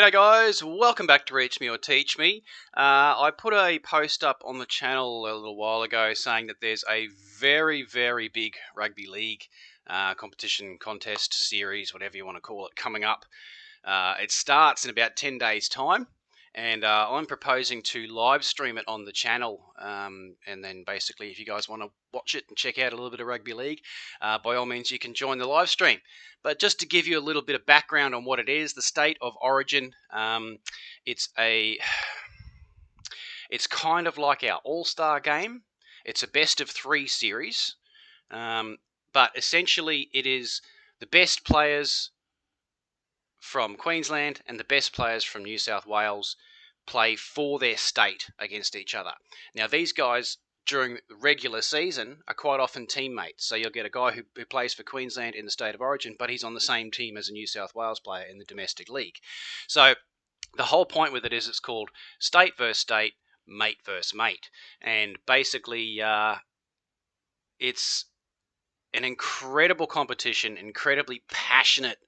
G'day guys, welcome back to Reach Me or Teach Me. I put a post up on the channel a little while ago saying that there's a very, very big rugby league competition, contest, series, whatever you want to call it, coming up. It starts in about 10 days' time, and I'm proposing to live stream it on the channel, and then basically if you guys want to watch it and check out a little bit of rugby league, by all means you can join the live stream. But just to give you a little bit of background on what it is, the State of Origin, it's kind of like our All-Star game. It's a best-of-3 series, but essentially it is the best players from Queensland and the best players from New South Wales play for their state against each other. Now, these guys during the regular season are quite often teammates. So you'll get a guy who plays for Queensland in the State of Origin, but he's on the same team as a New South Wales player in the domestic league. So the whole point with it is it's called state versus state, mate versus mate. And basically it's an incredible competition, incredibly passionate,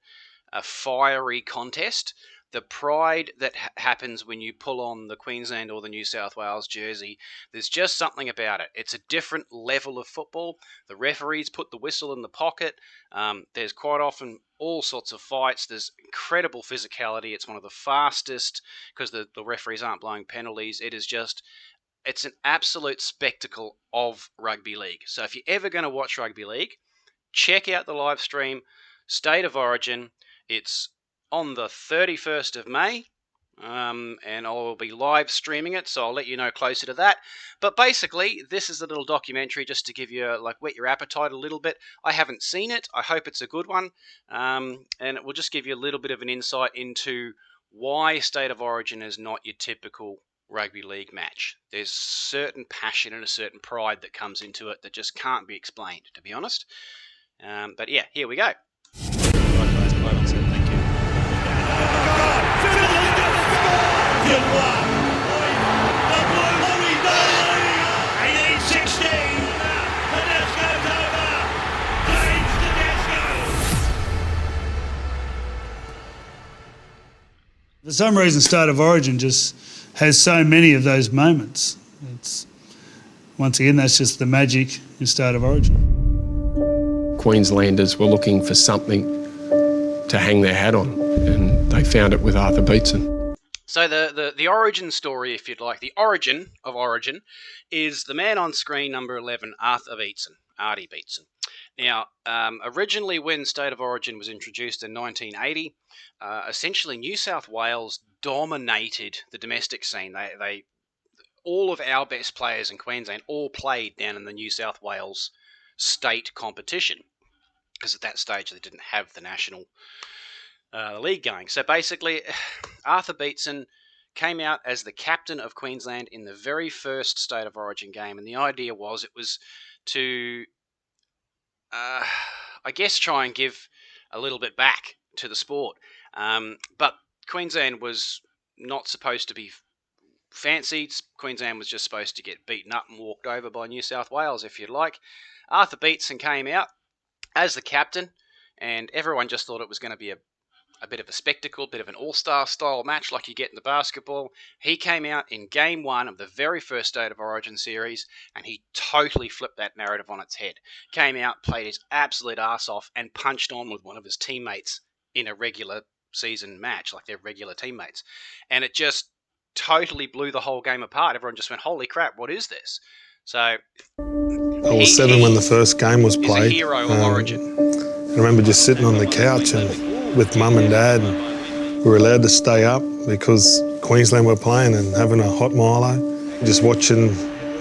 a fiery contest. The pride that happens when you pull on the Queensland or the New South Wales jersey, there's just something about it. It's a different level of football. The referees put the whistle in the pocket. There's quite often all sorts of fights. There's incredible physicality. It's one of the fastest because the referees aren't blowing penalties. It's an absolute spectacle of rugby league. So if you're ever going to watch rugby league, check out the live stream, State of Origin. It's on the 31st of May, and I will be live streaming it, so I'll let you know closer to that. But basically, this is a little documentary just to give you, whet your appetite a little bit. I haven't seen it. I hope it's a good one, and it will just give you a little bit of an insight into why State of Origin is not your typical rugby league match. There's certain passion and a certain pride that comes into it that just can't be explained, to be honest. But yeah, here we go. For some reason, State of Origin just has so many of those moments. Once again, that's just the magic in State of Origin. Queenslanders were looking for something to hang their hat on, and they found it with Arthur Beetson. So the origin story, if you'd like, the origin of Origin is the man on screen, number 11, Arthur Beetson, Artie Beetson. Now, originally when State of Origin was introduced in 1980, essentially New South Wales dominated the domestic scene. All of our best players in Queensland all played down in the New South Wales state competition, because at that stage they didn't have the national league going. So basically, Arthur Beetson came out as the captain of Queensland in the very first State of Origin game, and the idea was it was to, I guess, try and give a little bit back to the sport. But Queensland was not supposed to be fancied. Queensland was just supposed to get beaten up and walked over by New South Wales, if you'd like. Arthur Beetson came out as the captain, and everyone just thought it was going to be a bit of a spectacle, bit of an all-star style match like you get in the basketball. He came out in game one of the very first State of Origin series, and he totally flipped that narrative on its head. Came out, played his absolute arse off, and punched on with one of his teammates in a regular season match, like their regular teammates. And it just totally blew the whole game apart. Everyone just went, holy crap, what is this? So I was 7 when the first game was played. He's a hero of Origin. I remember just sitting on the couch and with Mum and Dad, and we were allowed to stay up because Queensland were playing and having a hot Milo. Just watching,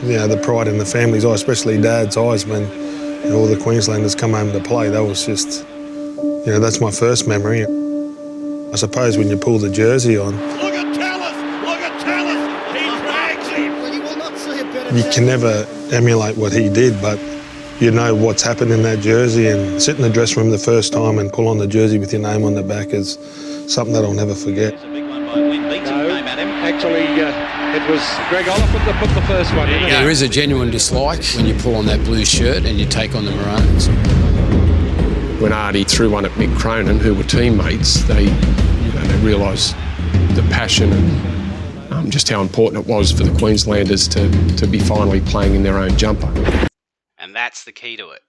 the pride in the family's eyes, especially Dad's eyes when all the Queenslanders come home to play. That was just, that's my first memory. I suppose when you pull the jersey on, Look at Tallis! He drags him! Well, you will not see a better you can never emulate what he did, but you know what's happened in that jersey, and sit in the dressing room the first time and pull on the jersey with your name on the back is something that I'll never forget. It's a big one by Wynn. Beetson came at him. Actually, it was Greg Oliphant that put the first one in. There is a genuine dislike when you pull on that blue shirt and you take on the Maroons. When Artie threw one at Mick Cronin, who were teammates, they realised the passion and just how important it was for the Queenslanders to be finally playing in their own jumper. And that's the key to it,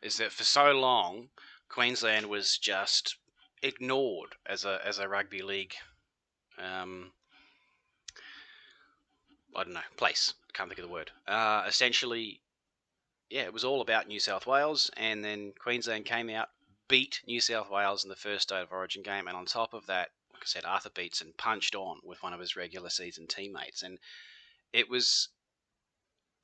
is that for so long, Queensland was just ignored as a rugby league, place. I can't think of the word. Essentially, yeah, it was all about New South Wales, and then Queensland came out, beat New South Wales in the first State of Origin game, and on top of that, like I said, Arthur Beetson punched on with one of his regular season teammates, and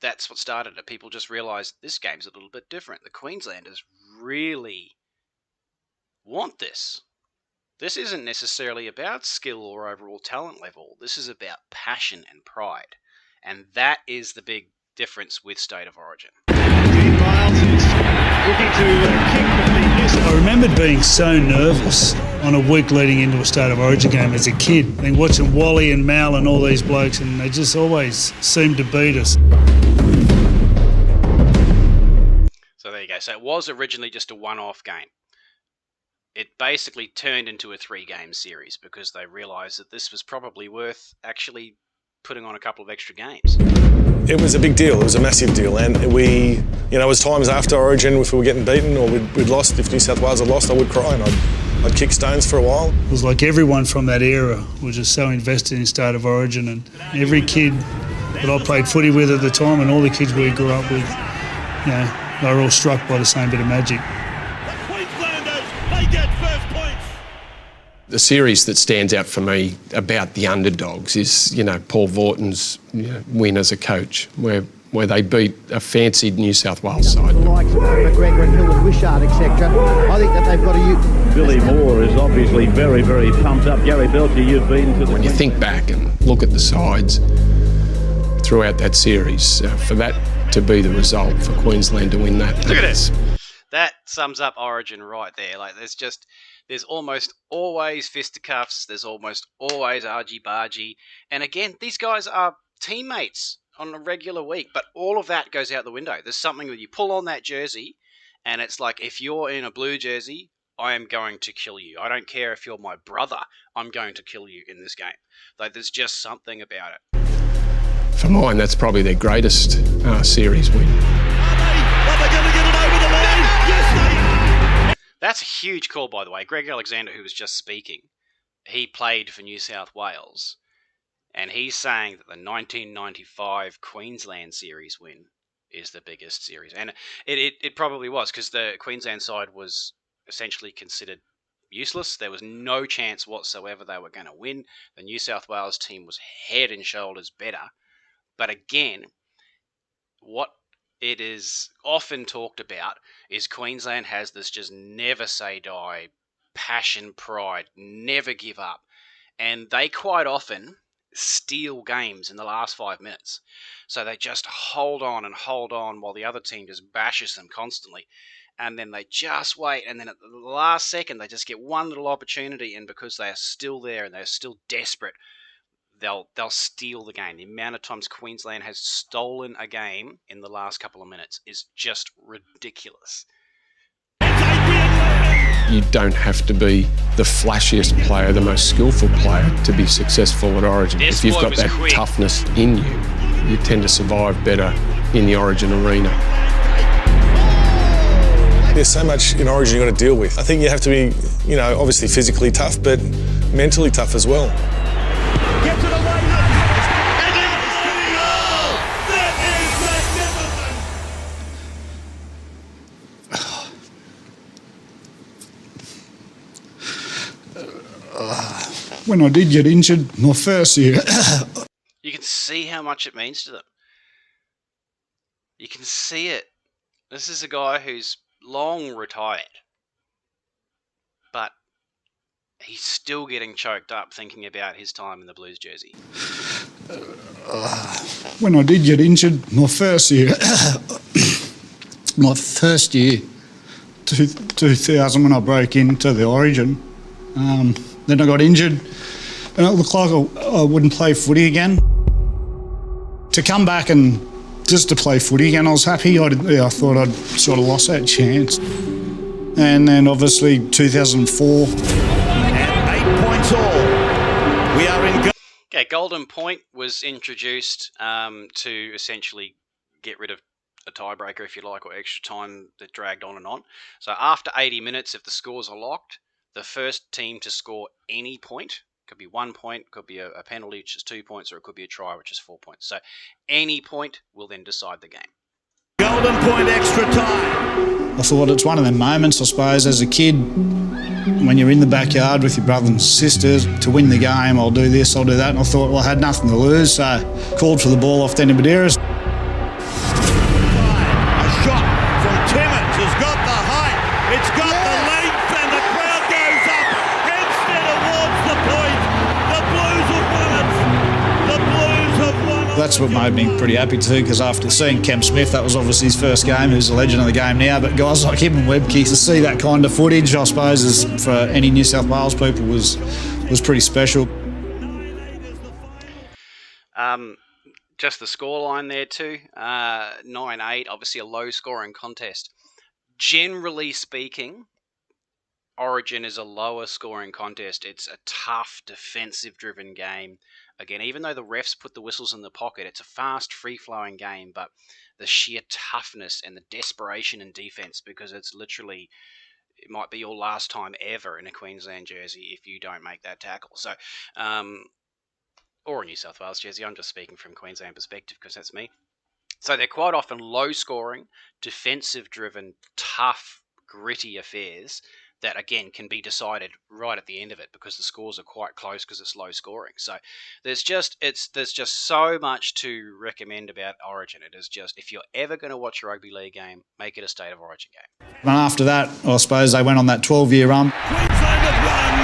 that's what started it. People just realised this game's a little bit different. The Queenslanders really want this. This isn't necessarily about skill or overall talent level. This is about passion and pride. And that is the big difference with State of Origin. I remembered being so nervous on a week leading into a State of Origin game as a kid, and watching Wally and Mal and all these blokes, and they just always seemed to beat us. So there you go. So it was originally just a one-off game. It basically turned into a 3-game series because they realised that this was probably worth actually putting on a couple of extra games. It was a big deal. It was a massive deal, and we, as times after Origin, if we were getting beaten or we'd lost, if New South Wales had lost, I would cry and I'd kick stones for a while. It was like everyone from that era was just so invested in State of Origin, and every kid that I played footy with at the time and all the kids we grew up with, they were all struck by the same bit of magic. The series that stands out for me about the underdogs is, Paul Vaughton's win as a coach, where they beat a fancied New South Wales side. The likes of McGregor and Hill and Wishart, etc. I think that they've got to use. Billy Moore is obviously very, very pumped up. Gary Belcher, you've been to the... When you think back and look at the sides throughout that series, for that to be the result, for Queensland to win that. Look at this. That sums up Origin right there. Like, there's almost always fisticuffs. There's almost always argy-bargy. And again, these guys are teammates on a regular week, but all of that goes out the window. There's something that you pull on that jersey, and it's like, if you're in a blue jersey, I am going to kill you. I don't care if you're my brother. I'm going to kill you in this game. Like, there's just something about it. For mine, that's probably their greatest series win. Are they going to get it over the line? Yes, they are! That's a huge call, by the way. Greg Alexander, who was just speaking, he played for New South Wales, and he's saying that the 1995 Queensland series win is the biggest series. And it probably was, because the Queensland side was essentially considered useless. There was no chance whatsoever they were going to win. The New South Wales team was head and shoulders better. But again, what it is often talked about is Queensland has this just never say die, passion, pride, never give up. And they quite often steal games in the last 5 minutes. So they just hold on while the other team just bashes them constantly. And then they just wait, and then at the last second they just get one little opportunity, and because they are still there and they're still desperate, they'll steal the game. The amount of times Queensland has stolen a game in the last couple of minutes is just ridiculous. You don't have to be the flashiest player, the most skillful player to be successful at Origin. If you've got that toughness in you, you tend to survive better in the Origin arena. There's so much in Origin you've got to deal with. I think you have to be, obviously physically tough, but mentally tough as well. Get to the line, and it's the goal! That is magnificent! When I did get injured my first year... You can see how much it means to them. You can see it. This is a guy who's long retired, but he's still getting choked up thinking about his time in the Blues jersey. When I did get injured my first year, 2000, when I broke into the Origin, then I got injured and it looked like I wouldn't play footy again. To come back and just to play footy again, I was happy. I thought I'd sort of lost that chance. And then obviously 2004. And 8 points all. We are in. Okay, Golden Point was introduced to essentially get rid of a tiebreaker, if you like, or extra time that dragged on and on. So after 80 minutes, if the scores are locked, the first team to score any point, could be 1 point, could be a penalty, which is 2 points, or it could be a try, which is 4 points. So any point will then decide the game. Golden Point extra time. I thought it's one of them moments, I suppose, as a kid, when you're in the backyard with your brothers and sisters, to win the game, I'll do this, I'll do that. And I thought, well, I had nothing to lose, so called for the ball off Danny Badeiras. A shot from Timmins has got the height, it's got the length, and the crowd goes up. Instead awards the point. The Blues have won it. The Blues have won it. That's what made me pretty happy too, because after seeing Cam Smith, that was obviously his first game, who's a legend of the game now, but guys like him and Webke, to see that kind of footage, I suppose, for any New South Wales people was pretty special. Just the scoreline there too, 9-8, obviously a low-scoring contest. Generally speaking, Origin is a lower-scoring contest. It's a tough, defensive-driven game. Again, even though the refs put the whistles in the pocket, it's a fast, free-flowing game, but the sheer toughness and the desperation in defence, because it's literally, it might be your last time ever in a Queensland jersey if you don't make that tackle. So, or a New South Wales jersey. I'm just speaking from Queensland perspective because that's me. So they're quite often low-scoring, defensive-driven, tough, gritty affairs that, again, can be decided right at the end of it because the scores are quite close because it's low-scoring. So there's just so much to recommend about Origin. It is just, if you're ever going to watch a rugby league game, make it a State of Origin game. And after that, I suppose they went on that 12-year run. Queensland have won.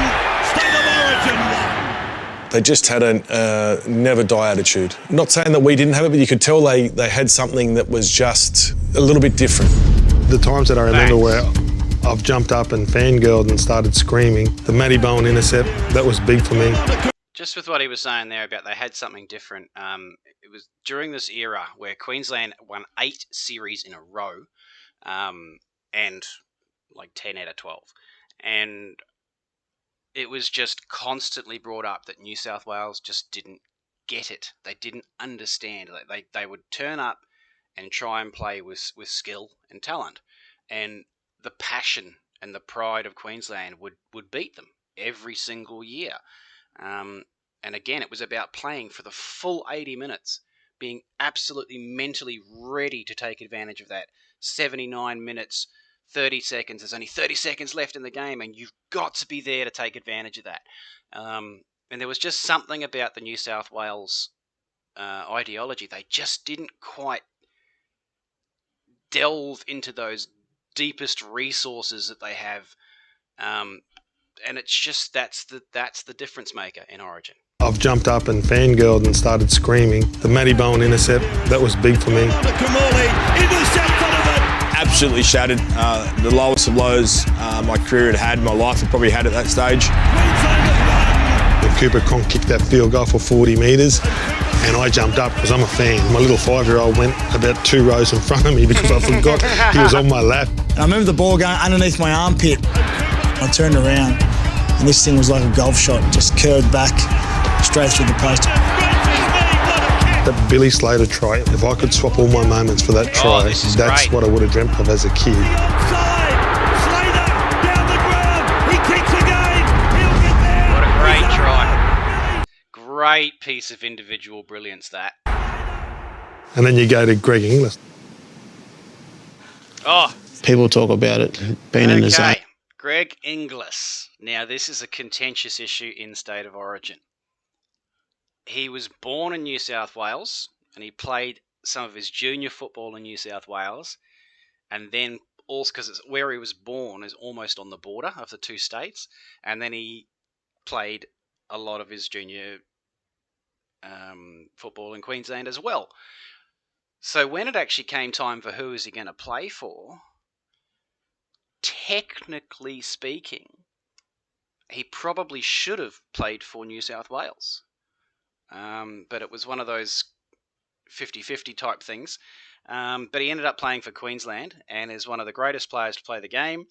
State of Origin won. They just had a never die attitude. Not saying that we didn't have it, but you could tell they had something that was just a little bit different. The times that I remember where I've jumped up and fangirled and started screaming, the Matty Bowen intercept, that was big for me. Just with what he was saying there about they had something different, it was during this era where Queensland won 8 series in a row, and like 10 out of 12. And it was just constantly brought up that New South Wales just didn't get it. They didn't understand. They would turn up and try and play with skill and talent. And the passion and the pride of Queensland would beat them every single year. And again, it was about playing for the full 80 minutes, being absolutely mentally ready to take advantage of that. 79 minutes, 30 seconds. There's only 30 seconds left in the game, and you've got to be there to take advantage of that. And there was just something about the New South Wales ideology. They just didn't quite delve into those deepest resources that they have, and it's just that's the difference maker in Origin. I've jumped up and fangirled and started screaming. The Matty Bowen intercept, that was big for me. Absolutely shattered. The lowest of lows my career had, my life had probably had at that stage. When Cooper Cronk kicked that field goal for 40 metres, and I jumped up because I'm a fan. My little 5-year-old went about 2 rows in front of me because I forgot he was on my lap. I remember the ball going underneath my armpit. I turned around, and this thing was like a golf shot, just curved back straight through the post. That Billy Slater try, if I could swap all my moments for that try, that's great. what I would have dreamt of as a kid. Slater down the ground. He kicks again. He'll get there. What a great try. Great piece of individual brilliance, that. And then you go to Greg Inglis. Oh, People talk about it being in the zone. okay. Greg Inglis. Now, this is a contentious issue in State of Origin. He was born in New South Wales, and he played some of his junior football in New South Wales, and then also because where he was born is almost on the border of the two states, and then he played a lot of his junior football in Queensland as well. So when it actually came time for who is he going to play for, technically speaking, he probably should have played for New South Wales. But it was one of those 50-50 type things. But he ended up playing for Queensland and is one of the greatest players to play the game.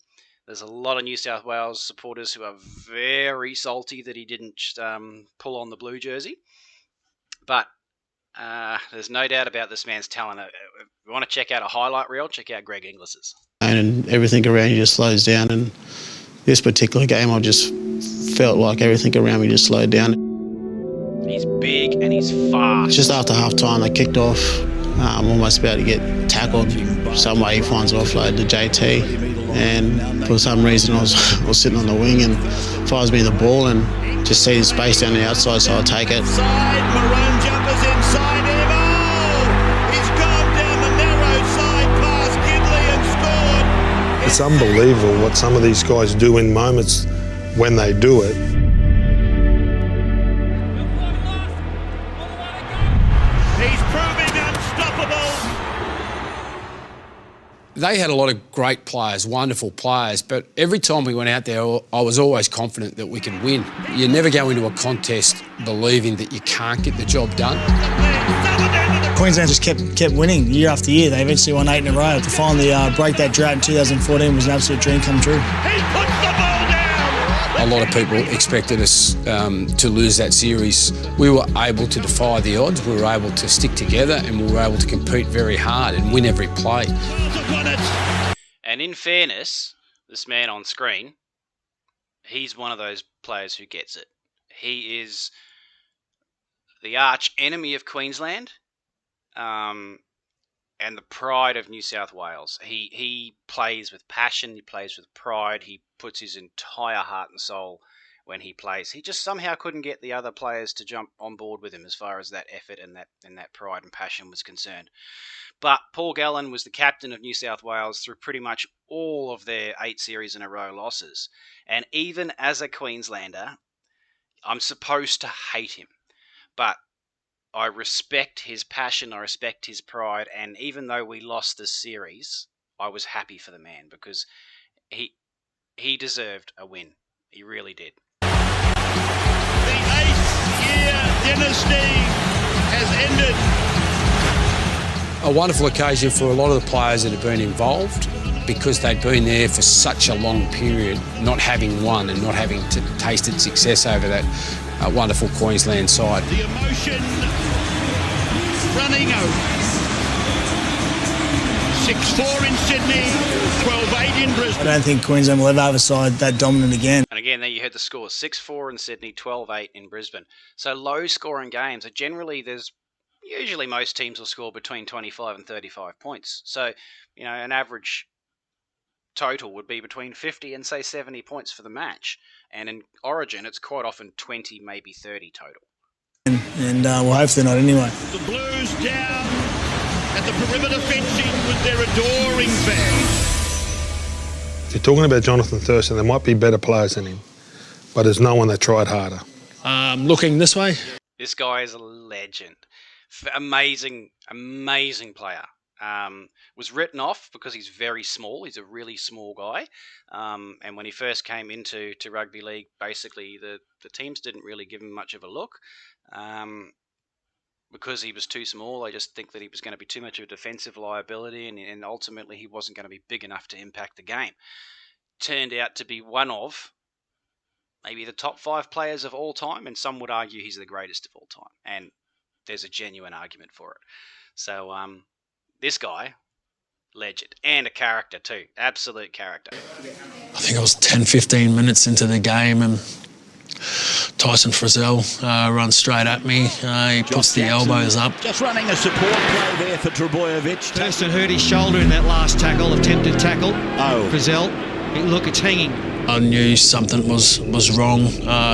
There's a lot of New South Wales supporters who are very salty that he didn't pull on the blue jersey. But there's no doubt about this man's talent. If you want to check out a highlight reel, check out Greg Inglis's. And everything around you just slows down. And this particular game, I just felt like everything around me just slowed down. He's big and he's fast. Just after half time, they kicked off. I'm almost about to get tackled. Some way he finds an offload to JT. And for some reason, I was sitting on the wing and fires me the ball and just see the space down the outside, so I take it. Maroon jumpers inside him. Oh! He's gone down the narrow side past Gidley and scored. It's unbelievable what some of these guys do in moments when they do it. He's proving unstoppable. They had a lot of great players, wonderful players, but every time we went out there, I was always confident that we could win. You never go into a contest believing that you can't get the job done. Queensland just kept winning year after year. They eventually won 8 in a row. To finally break that drought in 2014 was an absolute dream come true. A lot of people expected us to lose that series. We were able to defy the odds, we were able to stick together, and we were able to compete very hard and win every play. And in fairness, this man on screen, he's one of those players who gets it. He is the arch enemy of Queensland and the pride of New South Wales. He plays with passion, he plays with pride, he puts his entire heart and soul when he plays. He just somehow couldn't get the other players to jump on board with him as far as that effort and that pride and passion was concerned. But Paul Gallen was the captain of New South Wales through pretty much all of their 8 series in a row losses. And even as a Queenslander, I'm supposed to hate him. But I respect his passion, I respect his pride, and even though we lost this series, I was happy for the man because he deserved a win. He really did. The 8-year dynasty has ended. A wonderful occasion for a lot of the players that have been involved because they'd been there for such a long period, not having won and not having tasted success over that wonderful Queensland side. The emotion running out. 6-4 in Sydney, 12-8 in Brisbane. I don't think Queensland will ever have a side that dominant again. And again, there you heard the score, 6-4 in Sydney, 12-8 in Brisbane. So low-scoring games. Generally, usually most teams will score between 25 and 35 points. So, an average total would be between 50 and, say, 70 points for the match. And in Origin, it's quite often 20, maybe 30 total. And we'll hope they're not anyway. The Blues down at the perimeter fencing with their adoring fans. If you're talking about Jonathan Thurston, there might be better players than him, but there's no one that tried harder. Looking this way. This guy is a legend. Amazing player. Was written off because he's very small. He's a really small guy. And when he first came into rugby league, basically the teams didn't really give him much of a look. Because he was too small, I just think that he was going to be too much of a defensive liability, and ultimately he wasn't going to be big enough to impact the game. Turned out to be one of maybe the top 5 players of all time, and some would argue he's the greatest of all time. And there's a genuine argument for it. So this guy, legend, and a character too, absolute character. I think I was 10-15 minutes into the game and Tyson Frizzell runs straight at me. He puts the elbows up. Just running a support play there for Trbojevic. Thurston hurt his shoulder in that last tackle, attempted tackle. Oh. Frizzell, look, it's hanging. I knew something was wrong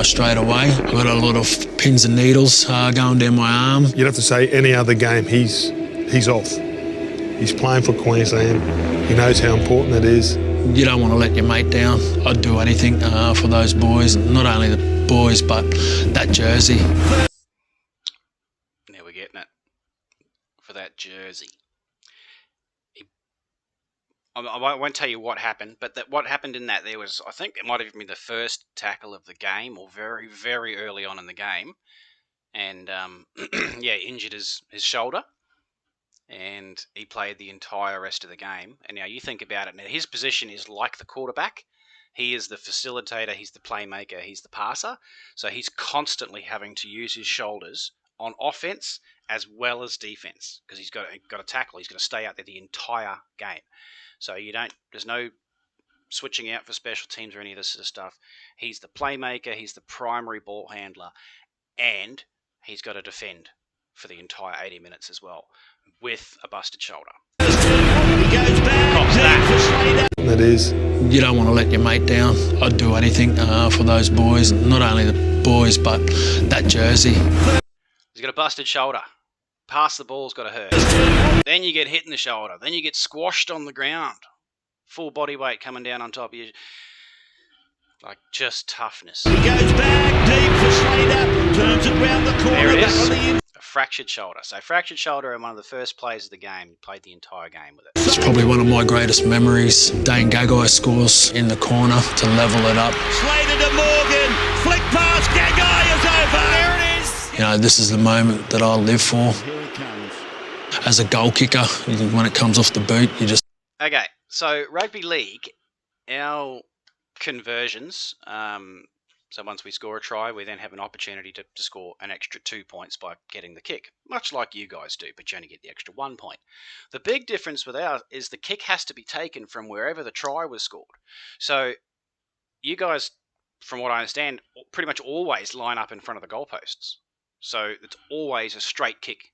straight away. I got a lot of pins and needles going down my arm. You'd have to say any other game, he's off. He's playing for Queensland. He knows how important it is. You don't want to let your mate down. I'd do anything for those boys. Not only the boys, but that jersey. Now we're getting it. For that jersey. I won't tell you what happened, but what happened in that, there was, I think it might have been the first tackle of the game, or very, very early on in the game. And, injured his shoulder. And he played the entire rest of the game. And now you think about it. Now his position is like the quarterback. He is the facilitator, he's the playmaker, he's the passer. So he's constantly having to use his shoulders on offense as well as defense, because he's got to tackle. He's got to stay out there the entire game. So there's no switching out for special teams or any of this sort of stuff. He's the playmaker, he's the primary ball handler, and he's got to defend for the entire 80 minutes as well with a busted shoulder. That is. You don't want to let your mate down. I'd do anything for those boys, not only the boys, but that jersey. He's got a busted shoulder. Pass the ball's got to hurt. Then you get hit in the shoulder. Then you get squashed on the ground. Full body weight coming down on top of you. Like, just toughness. He goes back deep for Slater. Turns it round the corner. There it is. A fractured shoulder. So fractured shoulder, and one of the first plays of the game. Played the entire game with it. It's probably one of my greatest memories. Dane Gagai scores in the corner to level it up. Slater to Morgan. Flick pass. Gagai is over. There it is. You know, this is the moment that I'll live for. As a goal kicker, when it comes off the boot, you just... Okay, so rugby league, our conversions, so once we score a try, we then have an opportunity to score an extra 2 points by getting the kick, much like you guys do, but you only get the extra 1 point. The big difference with ours is the kick has to be taken from wherever the try was scored. So you guys, from what I understand, pretty much always line up in front of the goalposts. So it's always a straight kick.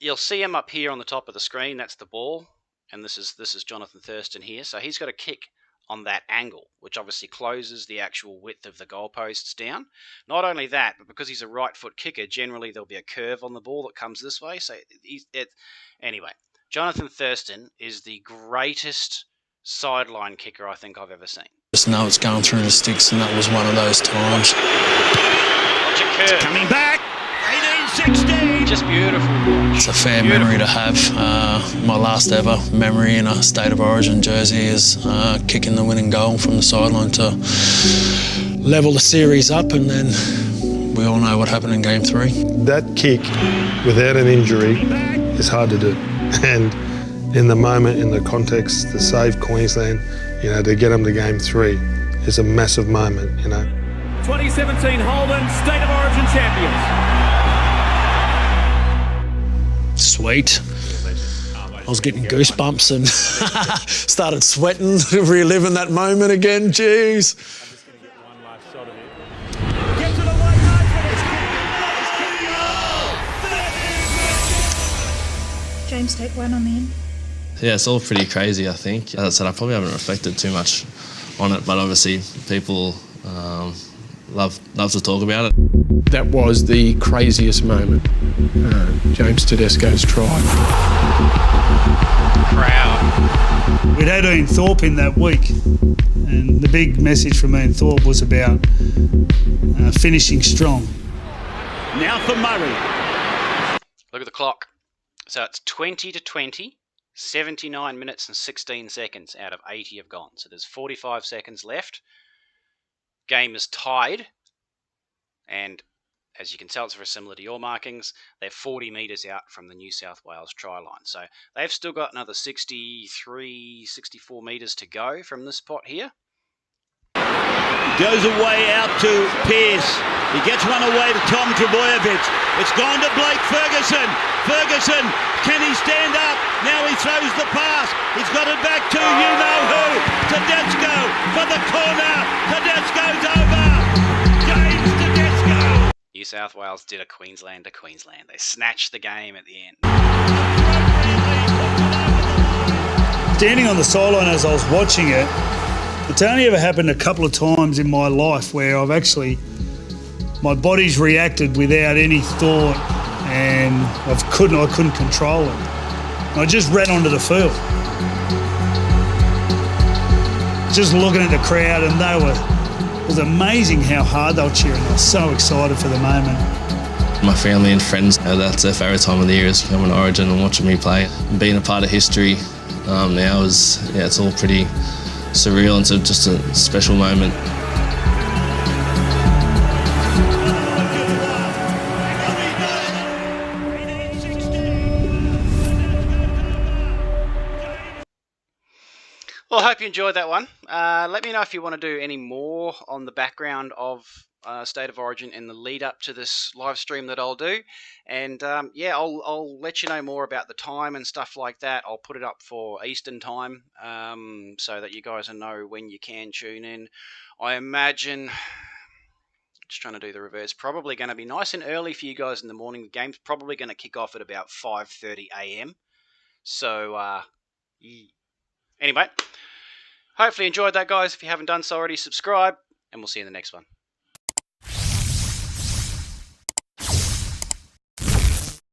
You'll see him up here on the top of the screen. That's the ball, and this is Jonathan Thurston here. So he's got a kick on that angle, which obviously closes the actual width of the goalposts down. Not only that, but because he's a right foot kicker, generally there'll be a curve on the ball that comes this way. So anyway, Jonathan Thurston is the greatest sideline kicker I think I've ever seen. Just know it's going through the sticks, and that was one of those times. Watch it curve. Coming back. 18-16. Just beautiful. It's a fair memory to have. My last ever memory in a State of Origin jersey is kicking the winning goal from the sideline to level the series up, and then we all know what happened in Game 3. That kick, without an injury, is hard to do. And in the moment, in the context, to save Queensland, you know, to get them to Game 3 is a massive moment, you know. 2017 Holden State of Origin champions. Sweet. I was getting goosebumps and started sweating, reliving that moment again. Jeez. James, take one on the end. Yeah, it's all pretty crazy, I think. As I said, I probably haven't reflected too much on it, but obviously people love to talk about it. That was the craziest moment. James Tedesco's try. Crowd. We'd had Ian Thorpe in that week, and the big message from Ian Thorpe was about finishing strong. Now for Murray. Look at the clock. So it's 20-20, 79 minutes and 16 seconds out of 80 have gone. So there's 45 seconds left. Game is tied, and as you can tell, it's very similar to your markings. They're 40 metres out from the New South Wales try line. So they've still got another 63, 64 metres to go from this spot here. Goes away out to Pearce. He gets one away to Tom Trbojevic. It's gone to Blake Ferguson. Ferguson, can he stand up? Now he throws the pass. He's got it back to you-know-who. Tedesco for the corner. Tedesco's over. James Tedesco. New South Wales did a Queensland to Queensland. They snatched the game at the end. Standing on the sideline as I was watching it, it's only ever happened a couple of times in my life where I've actually, my body's reacted without any thought, and I couldn't control it. I just ran onto the field. Just looking at the crowd, and it was amazing how hard they were cheering. I was so excited for the moment. My family and friends, that's their favourite time of the year, is coming to Origin and watching me play. Being a part of history now it's all pretty surreal, and it's just a special moment. Well, I hope you enjoyed that one. Let me know if you want to do any more on the background of State of Origin in the lead up to this live stream that I'll do. And yeah, I'll let you know more about the time and stuff like that. I'll put it up for Eastern time so that you guys will know when you can tune in. I imagine, just trying to do the reverse, probably going to be nice and early for you guys in the morning. The game's probably going to kick off at about 5:30 a.m. So, anyway, hopefully you enjoyed that, guys. If you haven't done so already, subscribe, and we'll see you in the next one.